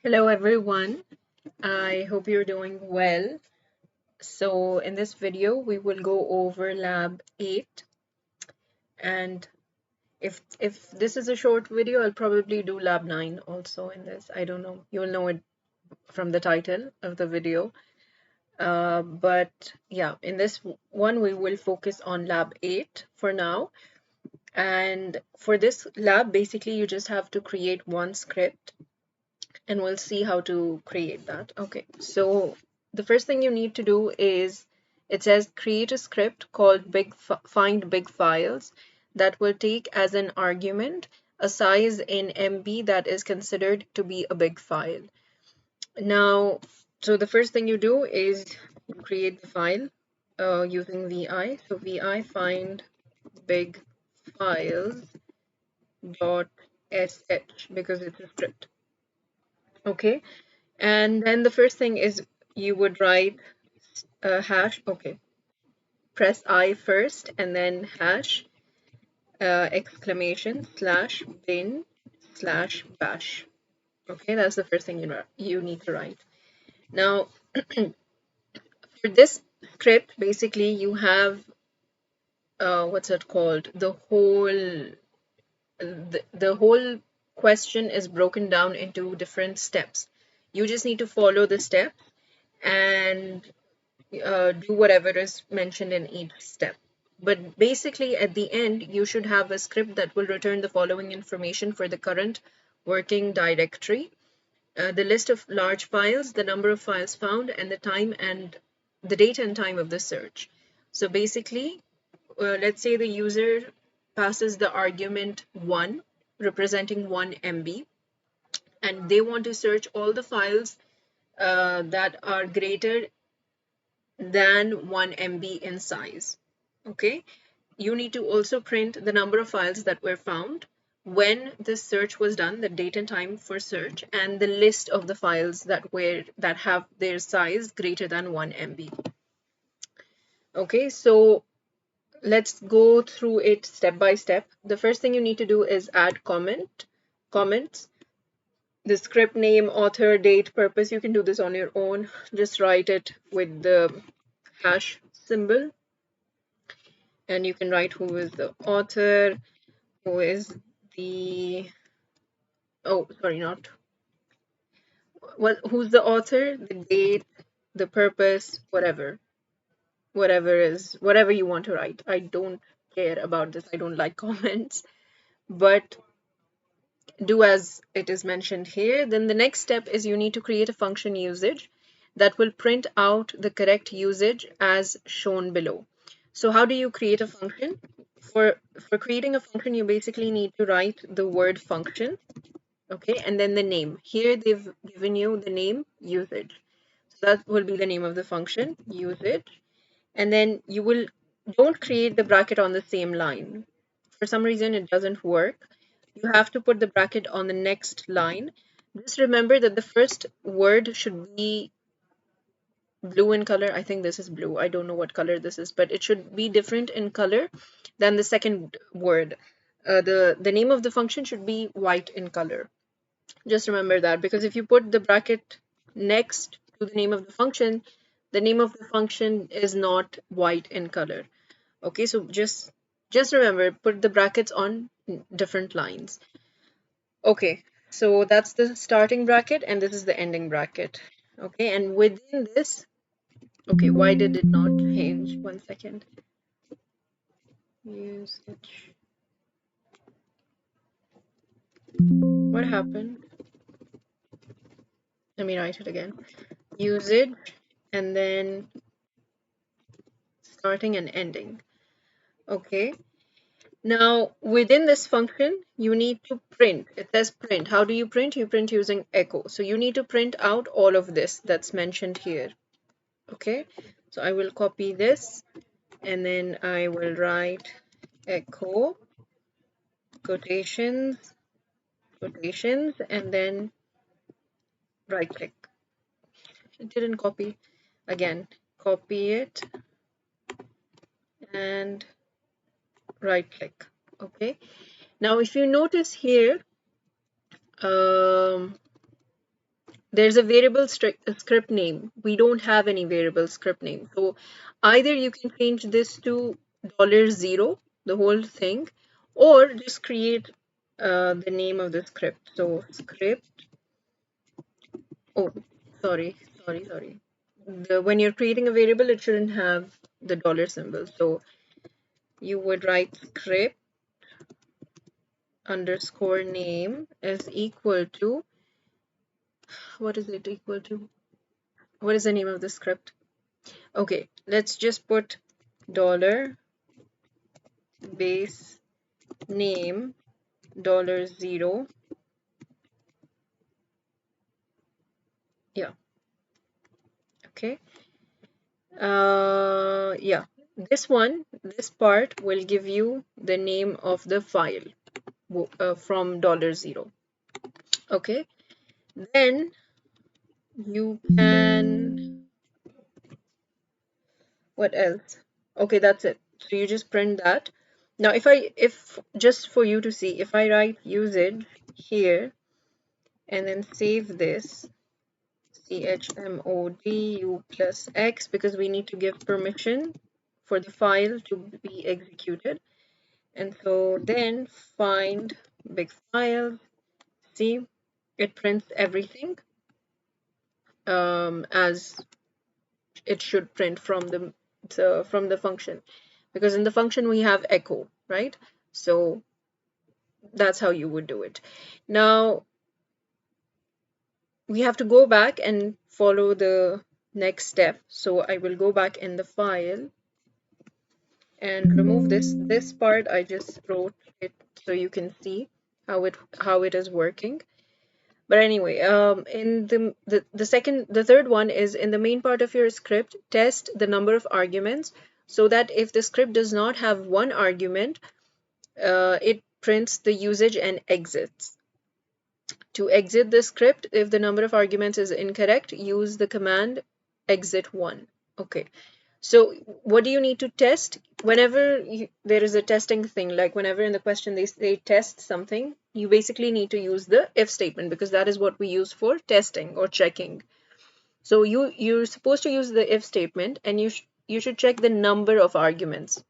Hello everyone, I hope you're doing well. So in this video we will go over lab 8, and if this is a short video I'll probably do lab 9 also in this. I don't know, you'll know it from the title of the video. But yeah, in this one we will focus on lab 8 for now. And for this lab basically you just have to create one script and we'll see how to create that. Okay, so the first thing you need to do is it says create a script called find big files that will take as an argument a size in MB that is considered to be a big file. Now, so the first thing you do is you create the file using VI. So VI find big files dot sh because it's a script. Okay, and then the first thing is you would write a hash. Okay, press I first and then hash exclamation slash bin slash bash. Okay, that's the first thing you need to write. Now, for this script, basically you have what's it called? The whole question is broken down into different steps. You just need to follow the steps and do whatever is mentioned in each step. But basically, at the end, you should have a script that will return the following information for the current working directory: the list of large files, the number of files found, and the date and time of the search. So basically, let's say the user passes the argument 1, representing 1 MB, and they want to search all the files that are greater than 1 MB in size. Okay, you need to also print the number of files that were found, when the search was done, the date and time for search, and the list of the files that have their size greater than 1 MB. Okay, so let's go through it step by step. The first thing you need to do is add comments. The script name, author, date, purpose, you can do this on your own. Just write it with the hash symbol, and you can write who is the author, who is the oh sorry not what who's the author, the date, the purpose, whatever you want to write. I don't care about this, I don't like comments, but do as it is mentioned here. Then the next step is you need to create a function usage that will print out the correct usage as shown below. So how do you create a function? For creating a function, you basically need to write the word function, okay, and then the name. Here they've given you the name usage. So that will be the name of the function, usage. And then don't create the bracket on the same line. For some reason it doesn't work. You have to put the bracket on the next line. Just remember that the first word should be blue in color. I think this is blue. I don't know what color this is, but it should be different in color than the second word. The name of the function should be white in color. Just remember that, because if you put the bracket next to the name of the name of the function is not white in color. Okay, so just remember, put the brackets on different lines. Okay, so that's the starting bracket and this is the ending bracket. Okay, and within this, okay, why did it not change? 1 second. Usage. What happened? Let me write it again. Usage and then starting and ending. Okay. Now, within this function, you need to print. It says print. How do you print? You print using echo. So you need to print out all of this that's mentioned here. Okay. So I will copy this and then I will write echo quotations, and then right click. It didn't copy. Again, copy it and right click. Okay. Now, if you notice here, there's a variable script name. We don't have any variable script name. So either you can change this to $0, the whole thing, or just create the name of the script. So script, oh, sorry. When you're creating a variable, it shouldn't have the dollar symbol. So you would write script underscore name is equal to, what is it equal to? What is the name of the script? Okay, let's just put dollar base name $0. Yeah, okay. Yeah, this part will give you the name of the file from $0. Okay, then you can, what else? Okay, that's it. So you just print that. Now, if just for you to see, if I write usage here and then save this, chmod plus x, because we need to give permission for the file to be executed. And so then find big file, see, it prints everything as it should print from the function, because in the function we have echo, right? So that's how you would do it. Now we have to go back and follow the next step. So I will go back in the file and remove this part. I just wrote it so you can see how it is working. But anyway, in the third one is in the main part of your script, test the number of arguments, so that if the script does not have one argument, it prints the usage and exits. To exit the script, if the number of arguments is incorrect, use the command exit1. Okay. So what do you need to test? Whenever there is a testing thing, like whenever in the question they test something, you basically need to use the if statement, because that is what we use for testing or checking. So you're supposed to use the if statement, and you should check the number of arguments.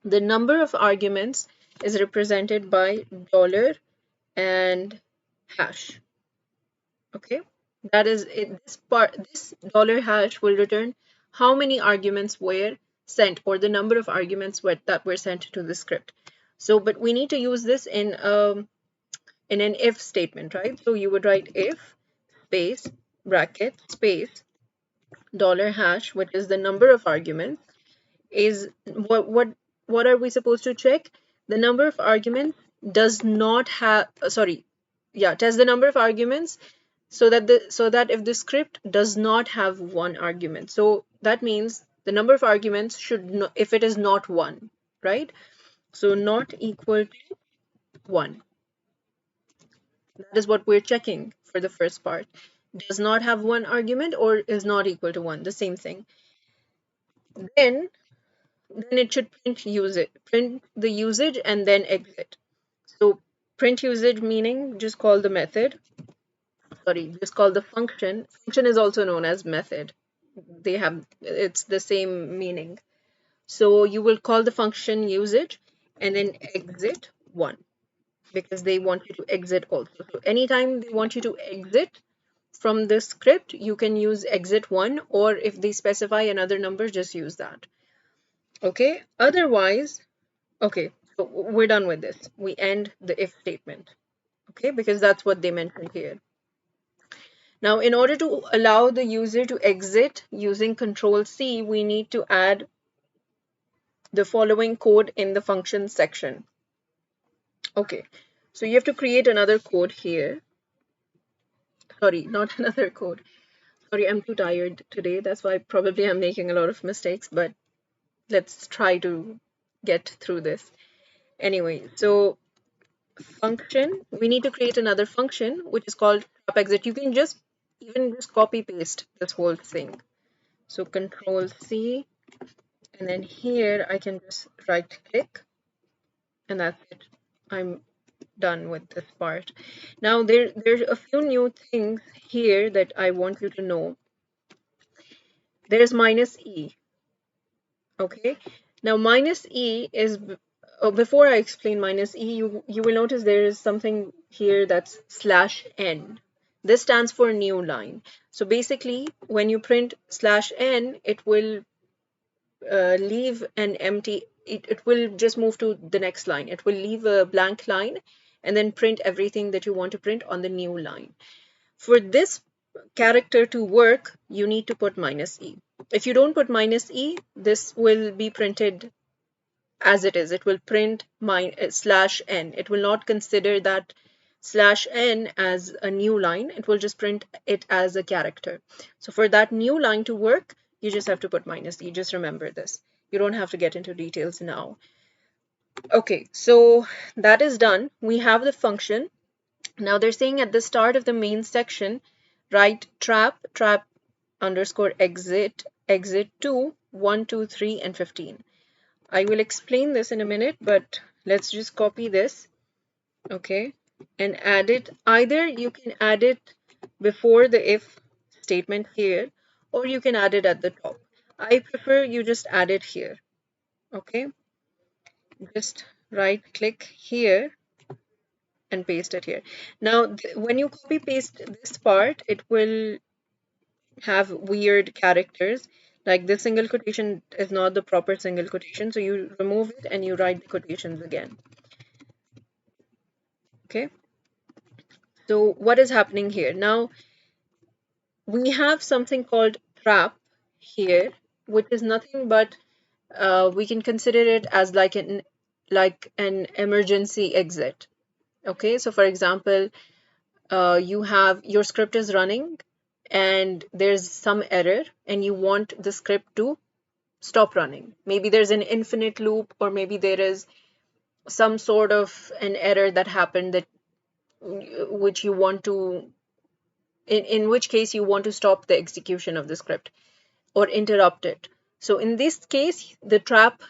The number of arguments is represented by dollar and hash. Okay, that is it. This dollar hash will return how many arguments were sent, or the number of arguments that were sent to the script. So, but we need to use this in an if statement, right? So you would write if space bracket space dollar hash, which is the number of arguments, is what are we supposed to check? The number of arguments does not have, sorry, yeah, test the number of arguments, so that if the script does not have one argument, so that means the number of arguments should not, if it is not one, right? So not equal to 1. That is what we're checking for the first part. Does not have one argument or is not equal to 1, the same thing. Then it should print the usage and then exit. So print usage meaning just call the method, sorry, just call the function. Function is also known as method. It's the same meaning. So you will call the function usage and then exit 1, because they want you to exit also. So anytime they want you to exit from the script, you can use exit 1, or if they specify another number, just use that. Okay, otherwise, okay, so we're done with this. We end the if statement, okay, because that's what they mentioned here. Now, in order to allow the user to exit using Control C, we need to add the following code in the function section. Okay, so you have to create another code here. Sorry, not another code. Sorry, I'm too tired today. That's why probably I'm making a lot of mistakes, but let's try to get through this. Anyway, so function, we need to create another function which is called trap exit. You can just even just copy paste this whole thing. So Control C, and then here I can just right click, and that's it. I'm done with this part. Now there's a few new things here that I want you to know. There's minus E. Okay. Now minus E is before I explain minus E, you will notice there is something here that's slash n. This stands for new line. So basically, when you print slash n, it will leave an empty, it will just move to the next line. It will leave a blank line and then print everything that you want to print on the new line. For this character to work, you need to put minus E. If you don't put minus E, this will be printed as it is. It will print slash n. It will not consider that slash n as a new line. It will just print it as a character. So for that new line to work, you just have to put minus e. Just remember this. You don't have to get into details now. Okay, so that is done. We have the function. Now they're saying at the start of the main section, write trap underscore exit, exit to 1, 2, 3, and 15. I will explain this in a minute, but let's just copy this, okay, and add it. Either you can add it before the if statement here, or you can add it at the top. I prefer you just add it here, okay? Just right click here and paste it here. Now, when you copy paste this part, it will have weird characters. Like this single quotation is not the proper single quotation, so you remove it and you write the quotations again. Okay, so what is happening here? Now we have something called trap here, which is nothing but we can consider it as like an emergency exit. Okay, so for example, you have your script is running and there's some error and you want the script to stop running. Maybe there's an infinite loop, or maybe there is some sort of an error that happened that which you want to in which case you want to stop the execution of the script or interrupt it. So in this case, the trap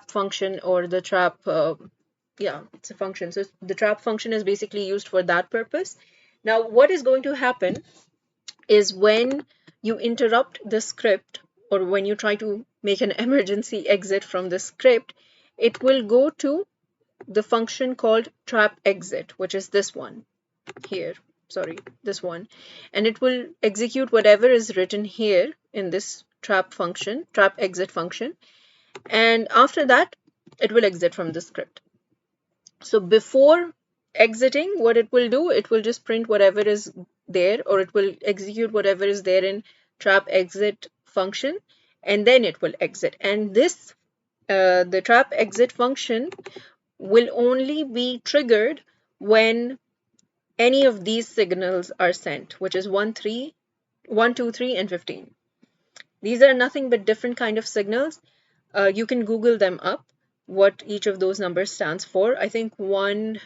function, or the trap yeah, it's a function. So the trap function is basically used for that purpose. Now what is going to happen is when you interrupt the script, or when you try to make an emergency exit from the script, it will go to the function called trap exit, which is this one here. Sorry, this one. And it will execute whatever is written here in this trap function, trap exit function. And after that, it will exit from the script. So before exiting, what it will do, it will just print whatever is there, or it will execute whatever is there in trap exit function, and then it will exit. And this, the trap exit function will only be triggered when any of these signals are sent, which is 1, 2, 3, and 15. These are nothing but different kind of signals. You can Google them up, what each of those numbers stands for. I think one,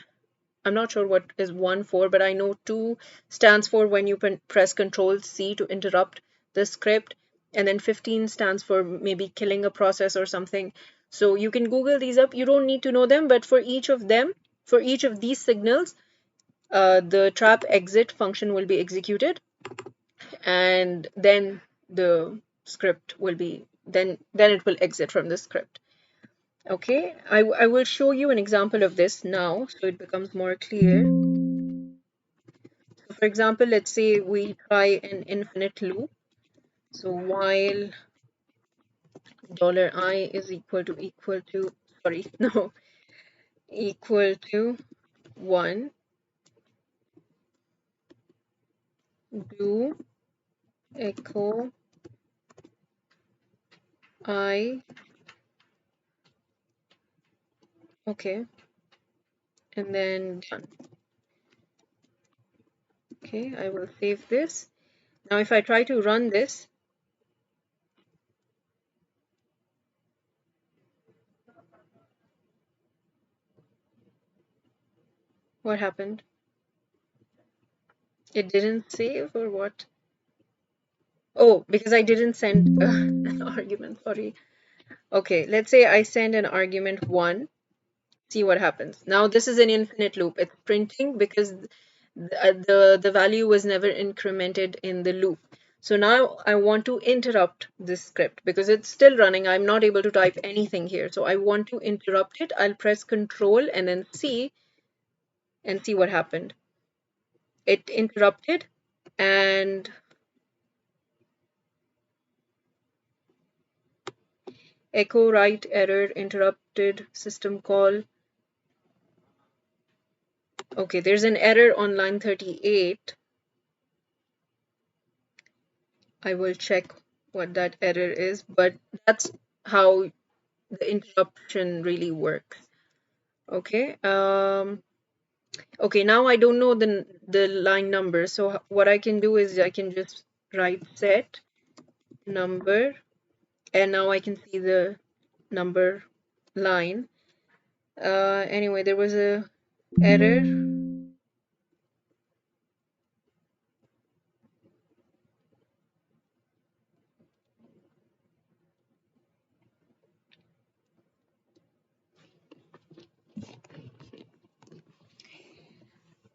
I'm not sure what is 1 for, but I know 2 stands for when you press Control C to interrupt the script, and then 15 stands for maybe killing a process or something. So you can Google these up. You don't need to know them, but for each of them, for each of these signals, the trap exit function will be executed, and then the script will be, then it will exit from the script. Okay, I will show you an example of this now so it becomes more clear. So for example, let's say we try an infinite loop. So while $I is equal to sorry, no, equal to 1, do echo I, okay, and then done. Okay, I will save this. Now if I try to run this, what happened? It didn't save, or what? Oh, because I didn't send an argument, sorry. Okay, let's say I send an argument 1, See what happens. Now this is an infinite loop. It's printing because the value was never incremented in the loop. So now I want to interrupt this script because it's still running. I'm not able to type anything here. So I want to interrupt it. I'll press Control and then C and see what happened. It interrupted and echo write error interrupted system call. Okay, there's an error on line 38. I will check what that error is, but that's how the interruption really works. Okay. Okay, now I don't know the line number. So what I can do is I can just write set number, and now I can see the number line. Anyway, there was a error.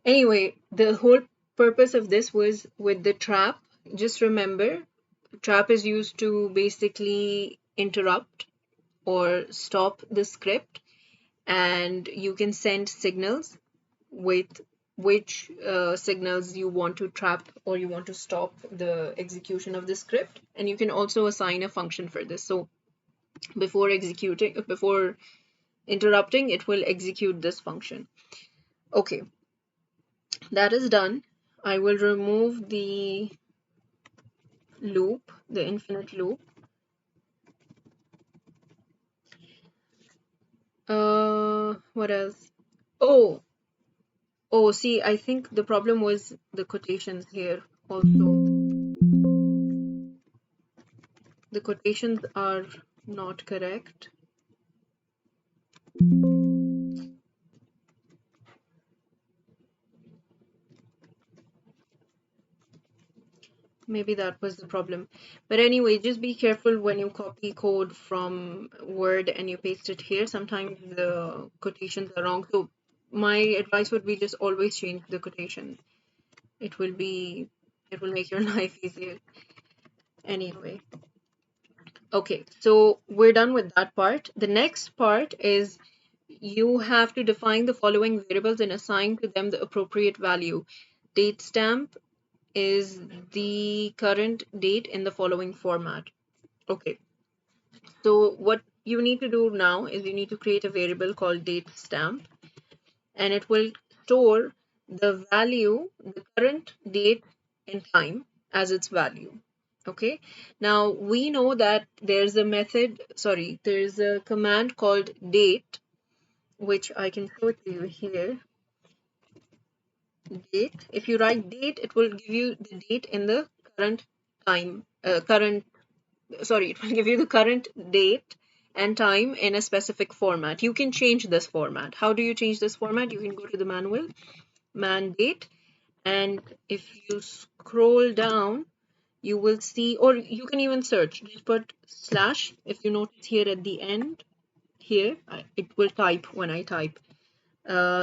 Anyway, the whole purpose of this was with the trap. Just remember, trap is used to basically interrupt or stop the script, and you can send signals with which signals you want to trap or you want to stop the execution of the script. And you can also assign a function for this. So before interrupting, it will execute this function. Okay, that is done. I will remove the loop, the infinite loop. What else? Oh, see, I think the problem was the quotations here also. The quotations are not correct. Maybe that was the problem. But anyway, just be careful when you copy code from Word and you paste it here. Sometimes the quotations are wrong. So my advice would be just always change the quotations. It will make your life easier. Anyway. Okay, so we're done with that part. The next part is you have to define the following variables and assign to them the appropriate value. Date stamp is the current date in the following format. Okay, so what you need to do now is you need to create a variable called date stamp, and it will store the value, the current date and time as its value. Okay, now we know that there's a command called date, which I can show to you here. Date. If you write date, it will give you the date in the current time, it will give you the current date and time in a specific format. You can change this format. How do you change this format? You can go to the manual, man date, and if you scroll down, you will see, or you can even search, just put slash. If you notice here at the end, here, it will type when I type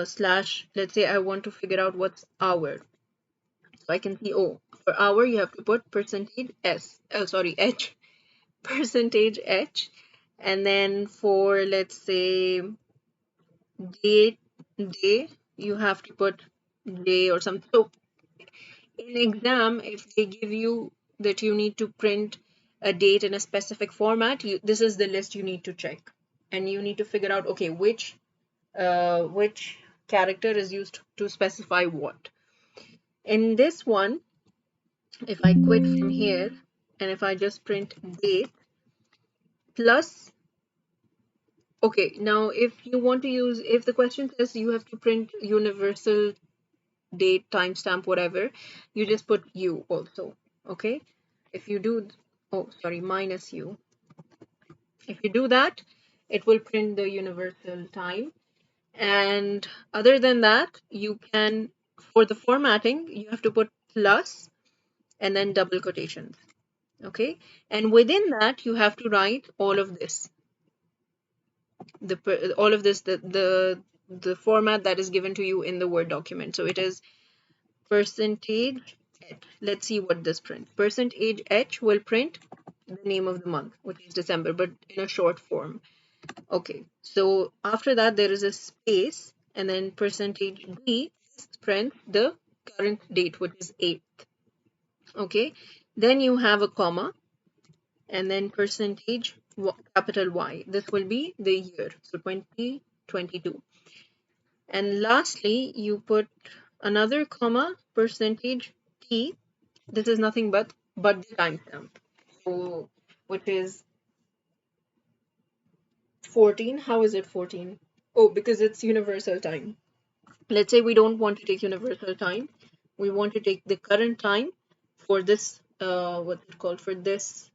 slash, let's say I want to figure out what's hour. So I can see, oh, for hour, you have to put percentage H, percentage H. And then for, let's say, day, you have to put day or something. So in exam, if they give you that you need to print a date in a specific format, this is the list you need to check. And you need to figure out, okay, which character is used to specify what. In this one, if I quit from here, and if I just print date plus, okay, now if you want to use, if the question says you have to print universal date, timestamp, whatever, you just put U also, okay? If you do, oh, sorry, minus U. If you do that, it will print the universal time. And other than that, you can, for the formatting, you have to put plus and then double quotations, okay? And within that, you have to write all of this. all of this, the format that is given to you in the Word document. So it is percentage H. Let's see what this prints. Percentage H will print the name of the month, which is December, but in a short form. Okay, so after that there is a space, and then percentage D prints the current date, which is 8th. Okay, then you have a comma, and then percentage capital Y. This will be the year, so 2022. And lastly, you put another comma, percentage T. This is nothing but the timestamp. So, which is 14. How is it 14? Oh, because it's universal time. Let's say we don't want to take universal time. We want to take the current time for this, what's it called, for this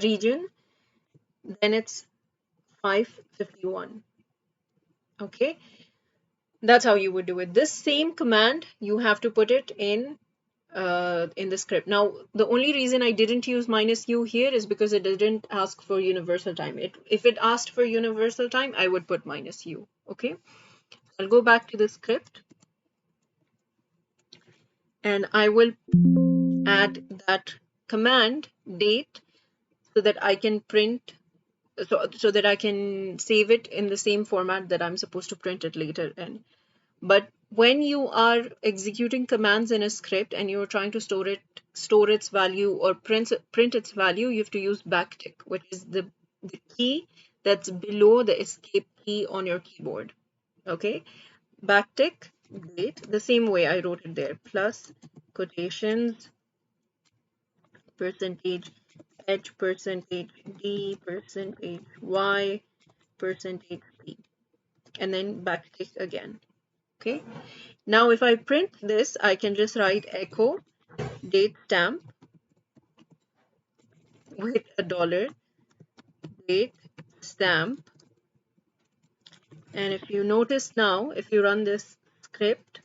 region. Then it's 5:51. Okay, that's how you would do it. This same command, you have to put it in the script. Now, the only reason I didn't use -u here is because it didn't ask for universal time. If it asked for universal time, I would put -u. Okay, I'll go back to the script, and I will add that command date so that I can print, so that I can save it in the same format that I'm supposed to print it later in. But when you are executing commands in a script and you're trying to store its value or print its value, you have to use backtick, which is the key that's below the escape key on your keyboard. Okay, backtick date, the same way I wrote it there, plus quotations, percentage H, percentage D, percentage Y, percentage P, and then backtick again. Okay, now if I print this, I can just write echo date stamp with a dollar, date stamp. And if you notice now, if you run this script,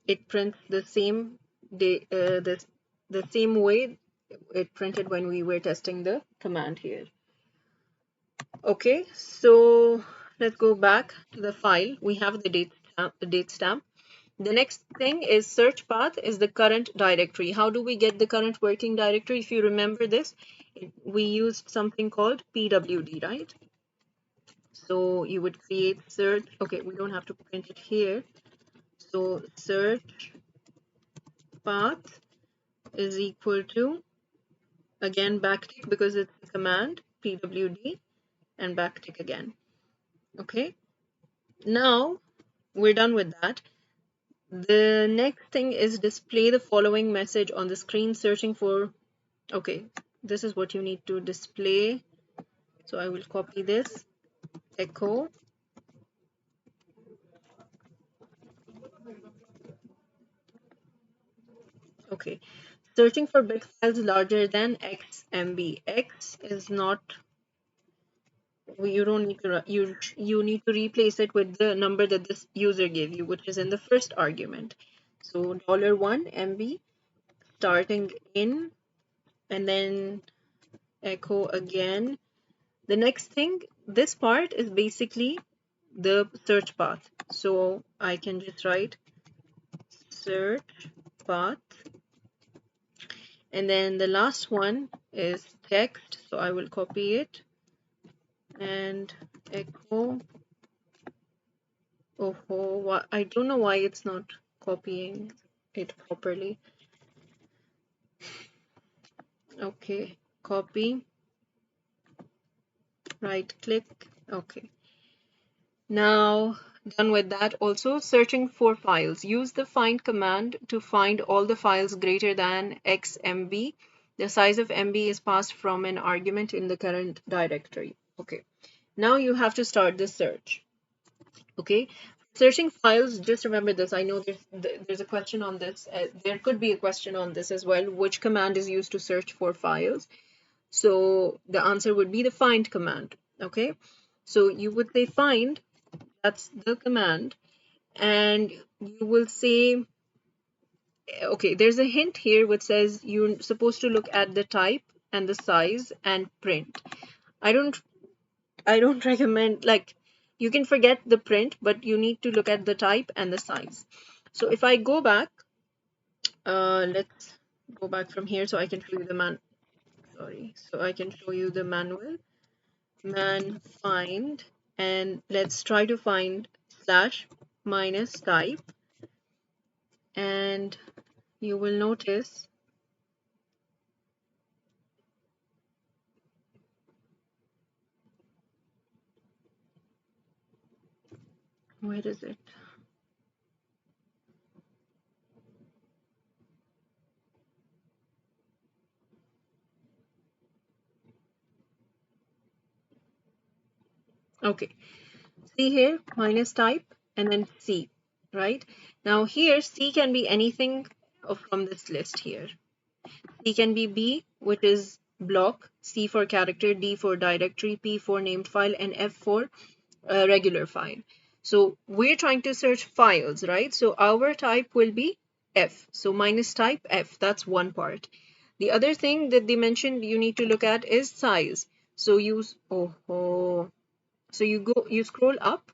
it prints the same day, the same way it printed when we were testing the command here. Okay, so let's go back to the file. We have the date stamp. The next thing is search path is the current directory. How do we get the current working directory? If you remember this, we used something called pwd, right? So you would create search. Okay, we don't have to print it here. So search path is equal to, again, backtick because it's a command, pwd, and backtick again. Okay, now we're done with that. The next thing is display the following message on the screen searching for, okay, this is what you need to display. So I will copy this, echo okay, searching for bit files larger than X MB. X is not, you don't need to, you need to replace it with the number that this user gave you, which is in the first argument. So $1 MB starting in, and then echo again. The next thing, this part is basically the search path. So I can just write search path. And then the last one is text. So I will copy it and echo. Oh, I don't know why it's not copying it properly. Okay, copy, right click. Okay. Now, done with that, also searching for files. Use the find command to find all the files greater than X MB. The size of MB is passed from an argument in the current directory. Okay, now you have to start the search. Okay, searching files, just remember this. I know there's a question on this. There could be a question on this as well. Which command is used to search for files? So the answer would be the find command. Okay, so you would say find, that's the command, and you will say, okay, there's a hint here which says you're supposed to look at the type and the size and print. I don't I don't recommend, like, you can forget the print, but you need to look at the type and the size. So if I go back, let's go back from here so I can show you the so I can show you the manual. Man find, and let's try to find slash minus type, and you will notice, where is it? Okay, see here, minus type and then C, right? Now here, C can be anything from this list here. C can be B, which is block, C for character, D for directory, P for named file, and F for regular file. So we're trying to search files, right? So our type will be F. So minus type F, that's one part. The other thing that they mentioned you need to look at is size. So use, so you scroll up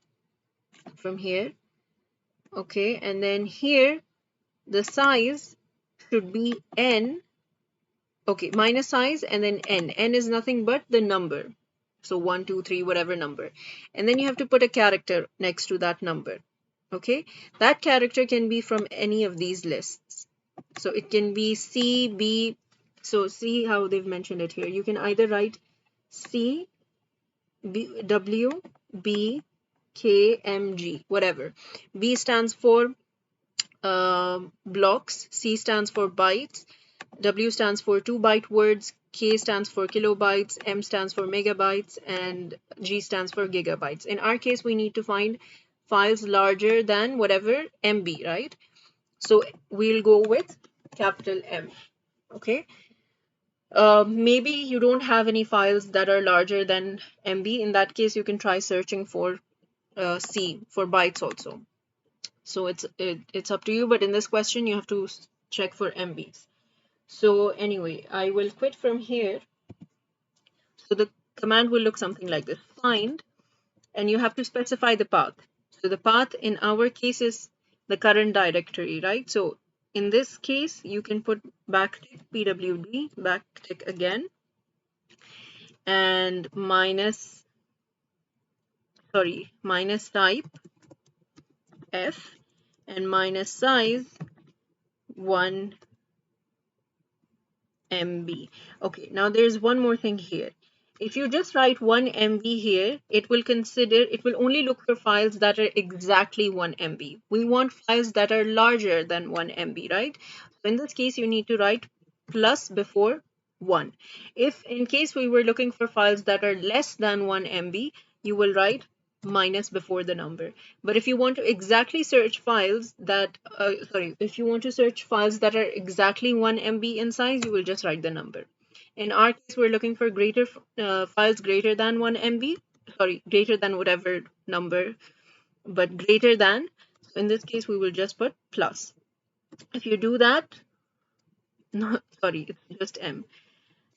from here, okay, and then here the size should be N. Okay, minus size and then N. N is nothing but the number. So 1, 2, 3, whatever number. And then you have to put a character next to that number. Okay, that character can be from any of these lists. So it can be C, B. So see how they've mentioned it here. You can either write C, B, W, B, K, M, G, whatever. B stands for blocks, C stands for bytes, W stands for 2-byte words, K stands for kilobytes, M stands for megabytes, and G stands for gigabytes. In our case, we need to find files larger than whatever MB, right? So we'll go with capital M, okay? Maybe you don't have any files that are larger than MB. In that case, you can try searching for C for bytes also. So it's up to you, but in this question, you have to check for MBs. So anyway, I will quit from here. So the command will look something like this. Find, and you have to specify the path. So the path in our case is the current directory, right? So in this case, you can put backtick pwd, backtick again, and minus type f, and minus size 1 MB. Okay, now there's one more thing here. If you just write 1 MB here, it will only look for files that are exactly 1 MB. We want files that are larger than 1 MB, right? So in this case, you need to write plus before 1. If in case we were looking for files that are less than 1 MB, you will write minus before the number. But if you want to exactly search files that, if you want to search files that are exactly 1 MB in size, you will just write the number. In our case, we're looking for files greater than 1 MB, greater than whatever number, but greater than. So in this case, we will just put plus. If you do that, no, it's just M.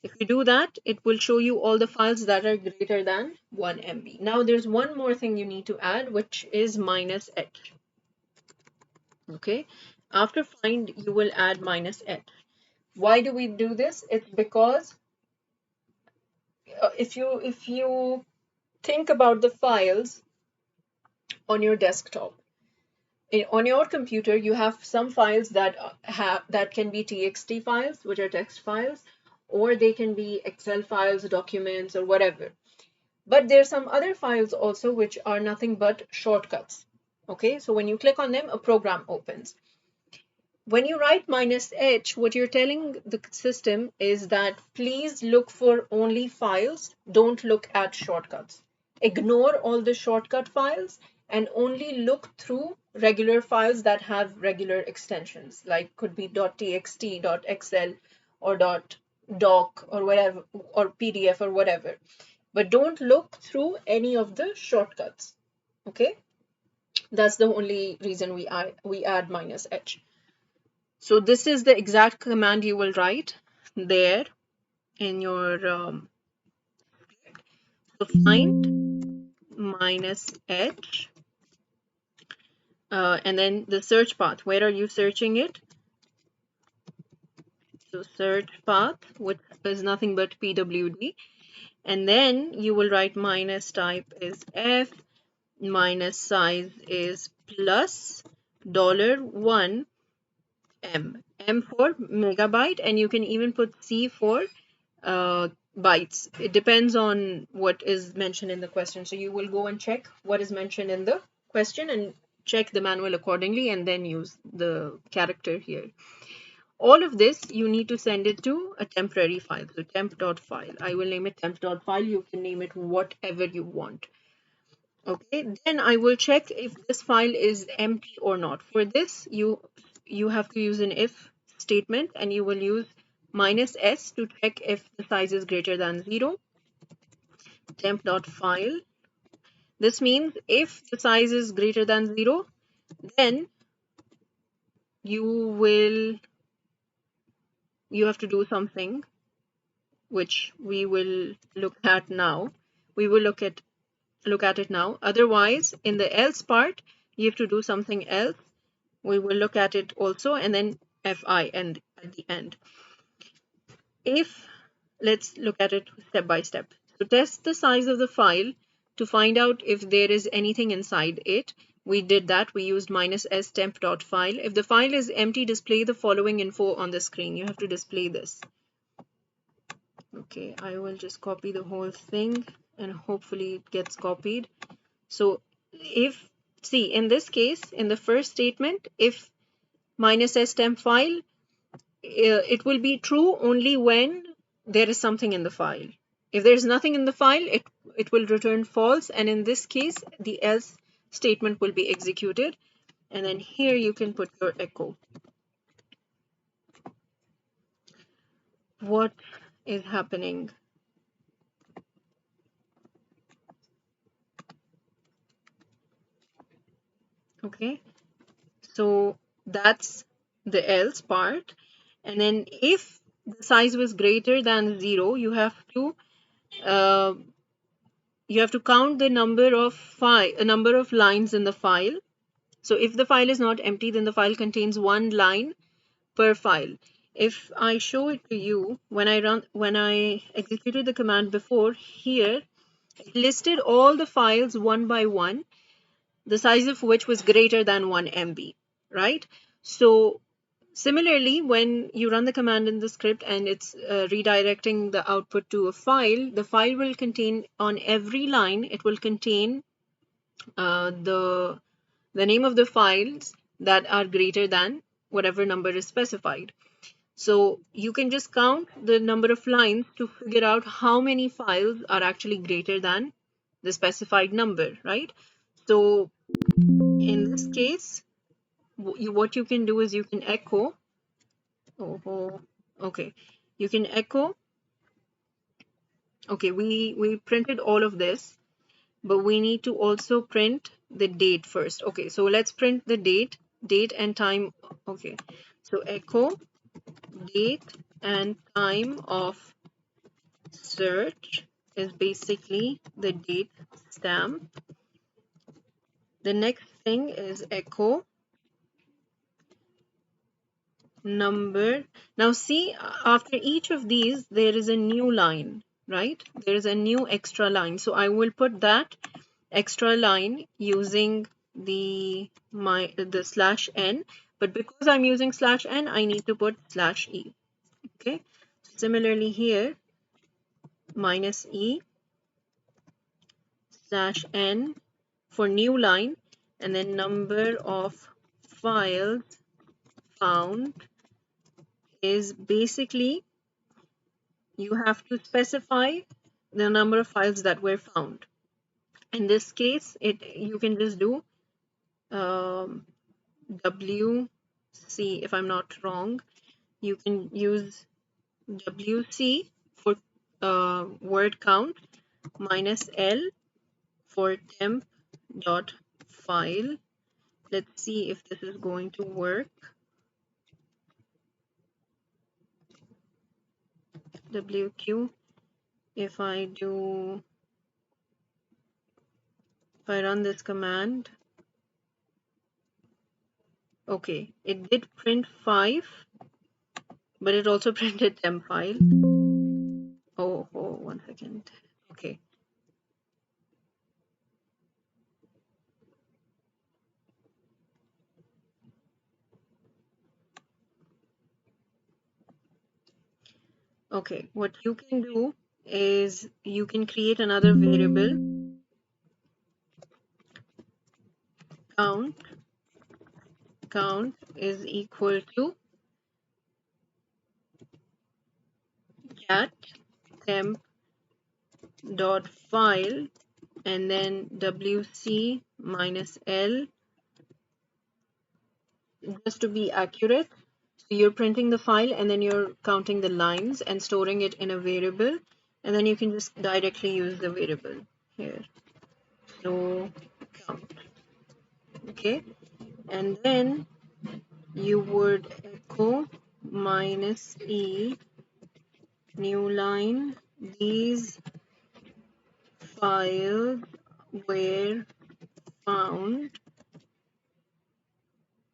If you do that, it will show you all the files that are greater than 1 MB. Now there's one more thing you need to add, which is minus H. Okay, after find, you will add minus H. Why do we do this? It's because if you think about the files on your desktop, on your computer, you have some files that can be TXT files, which are text files, or they can be Excel files, documents, or whatever. But there's some other files also which are nothing but shortcuts. Okay, so when you click on them, a program opens. When you write minus H, what you're telling the system is that please look for only files, don't look at shortcuts. Ignore all the shortcut files and only look through regular files that have regular extensions, like could be .txt, .xl, or .doc, or whatever, or PDF, or whatever. But don't look through any of the shortcuts. Okay, that's the only reason we add minus H. So this is the exact command you will write there. in your so find minus h, and then the search path. Where are you searching it? So search path, which is nothing but pwd, and then you will write minus type is f, minus size is plus $1 m for megabyte, and you can even put c for bytes. It depends on what is mentioned in the question. So you will go and check what is mentioned in the question and check the manual accordingly, and then use the character here. All of this you need to send it to a temporary file. So temp.file. I will name it temp.file. You can name it whatever you want. Okay, then I will check if this file is empty or not. For this, you have to use an if statement, and you will use minus s to check if the size is greater than 0. Temp.file. This means if the size is greater than 0, then you have to do something which we will look at now. We will look at it now. Otherwise, in the else part, you have to do something else. We will look at it also, and then fi and at the end. If let's look at it step by step. So test the size of the file to find out if there is anything inside it. We did that. We used minus s temp.file. If the file is empty, display the following info on the screen. You have to display this. Okay, I will just copy the whole thing and hopefully it gets copied. So if, see, in this case, in the first statement, if minus s temp file, it will be true only when there is something in the file. If there is nothing in the file, it will return false, and in this case, the else statement will be executed. And then here you can put your echo. What is happening? Okay, so that's the else part. And then if the size was greater than 0, uh, you have to count the number of lines in the file. So if the file is not empty, then the file contains 1 line per file. If I show it to you, when I executed the command before, here it listed all the files one by one, the size of which was greater than 1 MB, right? So similarly, when you run the command in the script and it's redirecting the output to a file, the file will contain, on every line, it will contain the name of the files that are greater than whatever number is specified. So you can just count the number of lines to figure out how many files are actually greater than the specified number, right? So in this case, what you can do is you can echo. Oh, okay. You can echo. Okay, we printed all of this, but we need to also print the date first. Okay, so let's print the date and time. Okay, so echo date and time of search is basically the date stamp. The next thing is echo number. Now see, after each of these, there is a new line, right? There is a new extra line. So I will put that extra line using the /n, but because I'm using /n, I need to put /e. Okay. Similarly here, -e /n for new line, and then number of files found is basically you have to specify the number of files that were found. In this case, you can just do WC, if I'm not wrong. You can use WC for word count minus L for temp dot file. Let's see if this is going to work. WQ, if I run this command, okay, it did print 5, but it also printed temp file. Oh, 1 second. Okay. Okay, what you can do is you can create another variable, count. Count is equal to cat temp dot file, and then wc minus l, just to be accurate. So you're printing the file and then you're counting the lines and storing it in a variable, and then you can just directly use the variable here. So count. Okay, and then you would echo minus e new line, these files were found,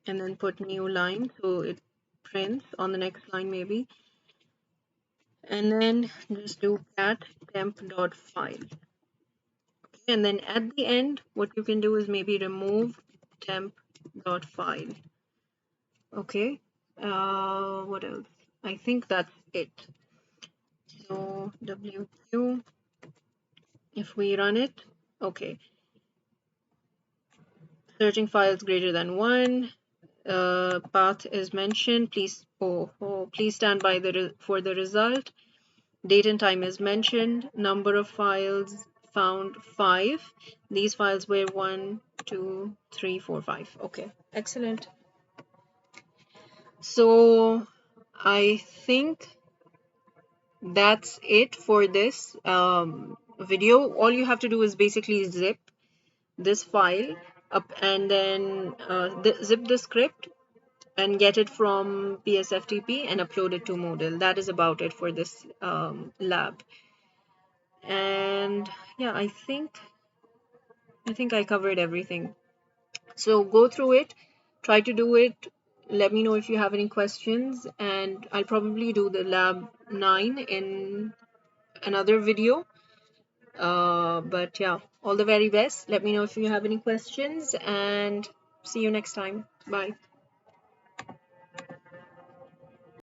and then put new line so it prints on the next line maybe, and then just do cat temp dot file. Okay, and then at the end what you can do is maybe remove temp dot file. Okay, what else? I think that's it. So WQ, if we run it, okay, searching files greater than 1, path is mentioned, please please stand by for the result. Date and time is mentioned, number of files found 5, these files were 1 2 3 4 5. Okay, excellent. So I think that's it for this video. All you have to do is basically zip this file up, and then zip the script and get it from PSFTP and upload it to Moodle. That is about it for this lab. And yeah, I think I covered everything. So go through it, try to do it. Let me know if you have any questions, and I'll probably do the lab 9 in another video. But yeah, all the very best. Let me know if you have any questions, and see you next time. Bye.